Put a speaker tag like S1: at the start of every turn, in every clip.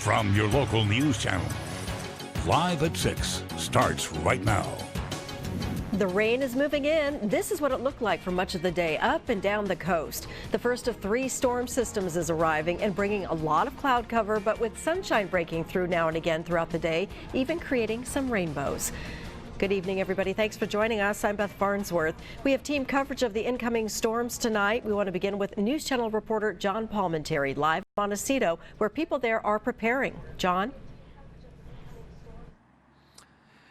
S1: from your local news channel. Live at 6 starts right now.
S2: The rain is moving in. This is what it looked like for much of the day up and down the coast. The first of 3 storm systems is arriving and bringing a lot of cloud cover, but with sunshine breaking through now and again throughout the day, even creating some rainbows. Good evening, everybody. Thanks for joining us. I'm Beth Farnsworth. We have team coverage of the incoming storms tonight. We want to begin with News Channel reporter John Palmentary live in Montecito, where people there are preparing. John?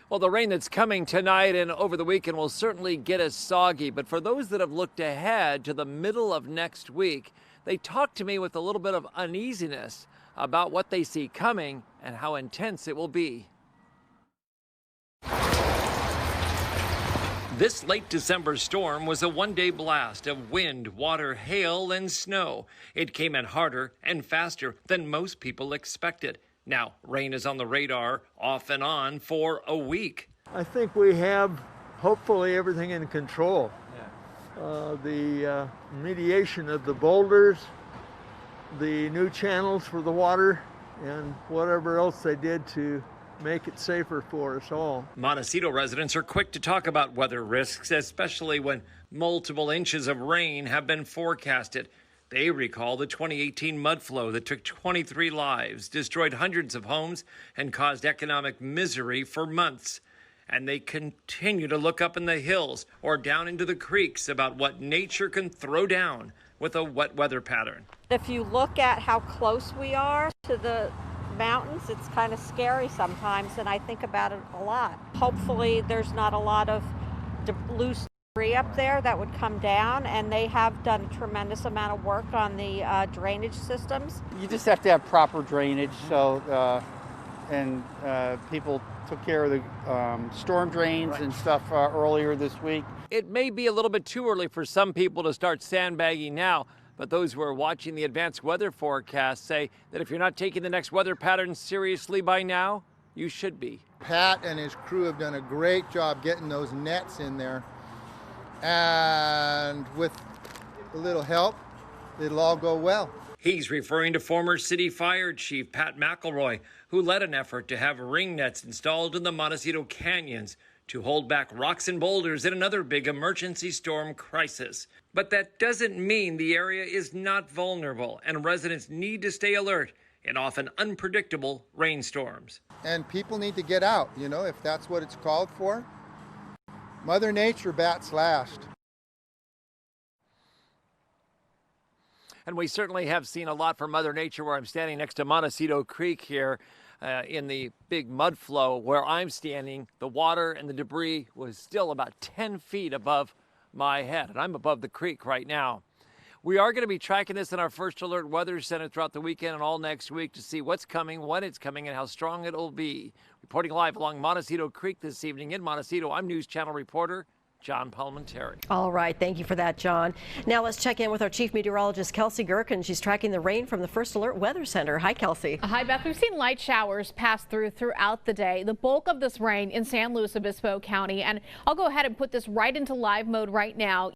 S3: Well, the rain that's coming tonight and over the weekend will certainly get us soggy, but for those that have looked ahead to the middle of next week, they talked to me with a little bit of uneasiness about what they see coming and how intense it will be. This late December storm was a one-day blast of wind, water, hail, and snow. It came in harder and faster than most people expected. Now, rain is on the radar off and on for a week.
S4: I think we have hopefully everything in control. The mediation of the boulders, the new channels for the water, and whatever else they did to make it safer for us all.
S3: Montecito residents are quick to talk about weather risks, especially when multiple inches of rain have been forecasted. They recall the 2018 mud flow that took 23 lives, destroyed hundreds of homes, and caused economic misery for months. And they continue to look up in the hills or down into the creeks about what nature can throw down with a wet weather pattern.
S5: If you look at how close we are to the mountains, it's kind of scary sometimes, and I think about it a lot. Hopefully there's not a lot of loose debris up there that would come down, and they have done a tremendous amount of work on the drainage systems.
S6: You just have to have proper drainage, so people took care of the storm drains and stuff earlier this week.
S3: It may be a little bit too early for some people to start sandbagging now, but those who are watching the advanced weather forecast say that if you're not taking the next weather pattern seriously by now, you should be.
S7: Pat and his crew have done a great job getting those nets in there. And with a little help, it'll all go well.
S3: He's referring to former city fire chief Pat McElroy, who led an effort to have ring nets installed in the Montecito canyons to hold back rocks and boulders in another big emergency storm crisis. But that doesn't mean the area is not vulnerable, and residents need to stay alert in often unpredictable rainstorms.
S7: And people need to get out, if that's what it's called for. Mother Nature bats last.
S3: And we certainly have seen a lot from Mother Nature where I'm standing next to Montecito Creek here in the big mud flow. Where I'm standing, the water and the debris was still about 10 feet above my head, and I'm above the creek right now. We are going to be tracking this in our First Alert Weather Center throughout the weekend and all next week to see what's coming, when it's coming, and how strong it'll be. Reporting live along Montecito Creek this evening in Montecito, I'm News Channel reporter John Palmentary.
S2: All right, thank you for that, John. Now let's check in with our chief meteorologist, Kelsey Gherkin. She's tracking the rain from the First Alert Weather Center. Hi, Kelsey.
S8: Hi, Beth. We've seen light showers pass throughout the day. The bulk of this rain in San Luis Obispo County, and I'll go ahead and put this right into live mode right now.